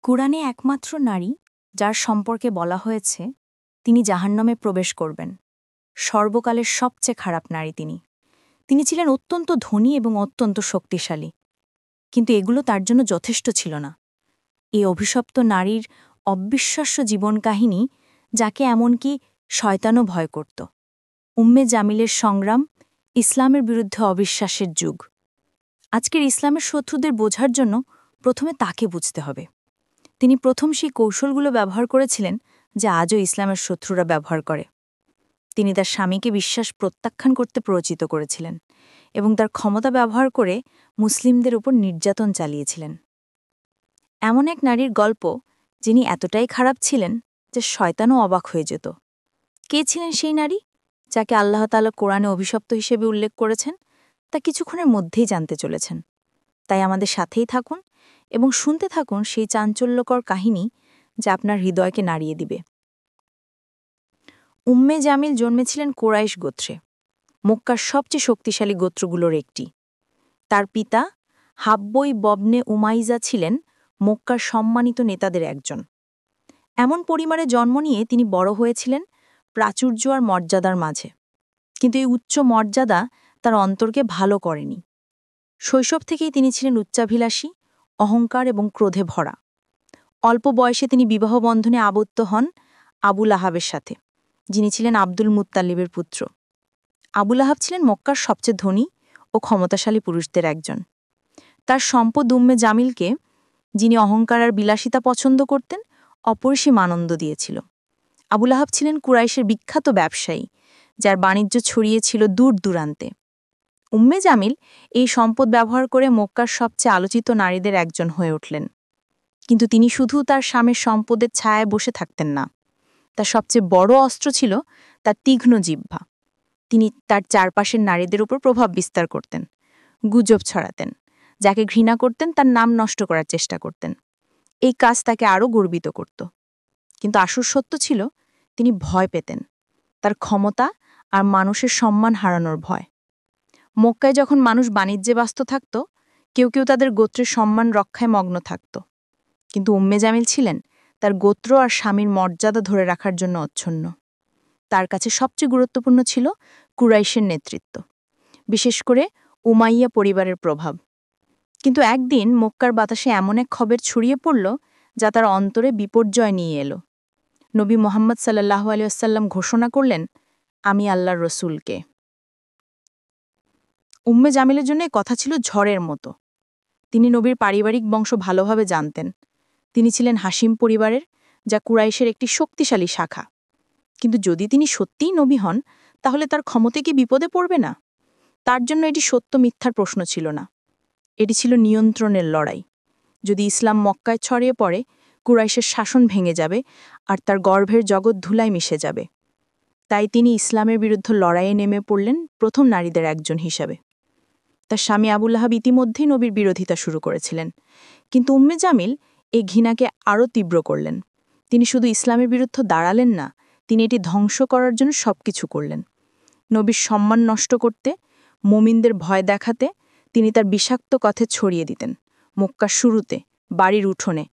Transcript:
কুরআনে একমাত্র নারী যার সম্পর্কে বলা হয়েছে তিনি জাহান্নামে প্রবেশ করবেন। সর্বকালের সবচেয়ে খারাপ নারী তিনি। তিনি ছিলেন অত্যন্ত ধনী এবং অত্যন্ত শক্তিশালী, কিন্তু এগুলো তার জন্য যথেষ্ট ছিল না। এই অভিশপ্ত নারীর অবিশ্বাস্য জীবন কাহিনী, যাকে এমনকি শয়তানও ভয় করত। উম্মে জামিলের সংগ্রাম, ইসলামের বিরুদ্ধে অবিশ্বাসের যুগ। আজকের ইসলামের শত্রুদের বোঝার জন্য প্রথমে তাকে বুঝতে হবে। তিনি প্রথম সেই কৌশলগুলো ব্যবহার করেছিলেন যা আজও ইসলামের শত্রুরা ব্যবহার করে। তিনি তার স্বামীকে বিশ্বাস প্রত্যাখ্যান করতে প্ররোচিত করেছিলেন এবং তার ক্ষমতা ব্যবহার করে মুসলিমদের উপর নির্যাতন চালিয়েছিলেন। এমন এক নারীর গল্প, যিনি এতটাই খারাপ ছিলেন যে শয়তানও অবাক হয়ে যেত। কে ছিলেন সেই নারী যাকে আল্লাহ তাআলা কোরআনে অভিশপ্ত হিসেবে উল্লেখ করেছেন, তা কিছুক্ষণের মধ্যেই জানতে চলেছেন। তাই আমাদের সাথেই থাকুন এবং শুনতে থাকুন সেই চাঞ্চল্যকর কাহিনী যা আপনার হৃদয়কে নাড়িয়ে দিবে। উম্মে জামিল জন্মেছিলেন কোরাইশ গোত্রে, মক্কার সবচেয়ে শক্তিশালী গোত্রগুলোর একটি। তার পিতা হাব্বই ববনে উমাইজা ছিলেন মক্কার সম্মানিত নেতাদের একজন। এমন পরিবারে জন্ম নিয়ে তিনি বড় হয়েছিলেন প্রাচুর্য আর মর্যাদার মাঝে, কিন্তু এই উচ্চ মর্যাদা তার অন্তরকে ভালো করেনি। শৈশব থেকেই তিনি ছিলেন উচ্চাভিলাষী, অহংকার এবং ক্রোধে ভরা। অল্প বয়সে তিনি বিবাহ বন্ধনে আবদ্ধ হন আবুল আহাবের সাথে, যিনি ছিলেন আব্দুল মুত্তালিবের পুত্র। আবুল আহাব ছিলেন মক্কার সবচেয়ে ধনী ও ক্ষমতাশালী পুরুষদের একজন। তার সম্পদ উম্মে জামিলকে, যিনি অহংকার আর বিলাসিতা পছন্দ করতেন, অপরিসীম আনন্দ দিয়েছিল। আবুল আহাব ছিলেন কুরাইশের বিখ্যাত ব্যবসায়ী, যার বাণিজ্য ছড়িয়েছিল দূর দূরান্তে। উম্মে জামিল এই সম্পদ ব্যবহার করে মক্কার সবচেয়ে আলোচিত নারীদের একজন হয়ে উঠলেন। কিন্তু তিনি শুধু তার স্বামীর সম্পদের ছায়ায় বসে থাকতেন না। তার সবচেয়ে বড় অস্ত্র ছিল তার তীক্ষ্ণ জিহ্বা। তিনি তার চারপাশের নারীদের উপর প্রভাব বিস্তার করতেন, গুজব ছড়াতেন, যাকে ঘৃণা করতেন তার নাম নষ্ট করার চেষ্টা করতেন। এই কাজ তাকে আরও গর্বিত করত। কিন্তু আসল সত্য ছিল, তিনি ভয় পেতেন, তার ক্ষমতা আর মানুষের সম্মান হারানোর ভয়। মক্কায় যখন মানুষ বাণিজ্যে ব্যস্ত থাকত, কেউ কেউ তাদের গোত্রের সম্মান রক্ষায় মগ্ন থাকত। কিন্তু উম্মে জামিল ছিলেন তার গোত্র আর স্বামীর মর্যাদা ধরে রাখার জন্য অচ্ছন্ন। তার কাছে সবচেয়ে গুরুত্বপূর্ণ ছিল কুরাইশের নেতৃত্ব, বিশেষ করে উমাইয়া পরিবারের প্রভাব। কিন্তু একদিন মক্কার বাতাসে এমন এক খবর ছড়িয়ে পড়ল যা তার অন্তরে বিপর্যয় নিয়ে এলো। নবী মুহাম্মদ সাল্লাল্লাহু আলাইহি ওয়াসাল্লাম ঘোষণা করলেন, আমি আল্লাহর রসূলকে। উম্মে জামিলের জন্য এ কথা ছিল ঝড়ের মতো। তিনি নবীর পারিবারিক বংশ ভালোভাবে জানতেন। তিনি ছিলেন হাশিম পরিবারের, যা কুরাইশের একটি শক্তিশালী শাখা। কিন্তু যদি তিনি সত্যিই নবী হন, তাহলে তার ক্ষমতা কি বিপদে পড়বে না? তার জন্য এটি সত্য মিথ্যার প্রশ্ন ছিল না, এটি ছিল নিয়ন্ত্রণের লড়াই। যদি ইসলাম মক্কায় ছড়িয়ে পড়ে, কুরাইশের শাসন ভেঙে যাবে আর তার গর্ভের জগৎ ধুলায় মিশে যাবে। তাই তিনি ইসলামের বিরুদ্ধে লড়াইয়ে নেমে পড়লেন প্রথম নারীদের একজন হিসাবে। তার স্বামী আবুল আহাব ইতিমধ্যেই নবীর বিরোধিতা শুরু করেছিলেন, কিন্তু উম্মে জামিল এই ঘৃণাকে আরও তীব্র করলেন। তিনি শুধু ইসলামের বিরুদ্ধে দাঁড়ালেন না, তিনি এটি ধ্বংস করার জন্য সবকিছু করলেন। নবীর সম্মান নষ্ট করতে, মুমিনদের ভয় দেখাতে তিনি তার বিষাক্ত কথা ছড়িয়ে দিতেন। মক্কার শুরুতে, বাড়ির উঠোনে,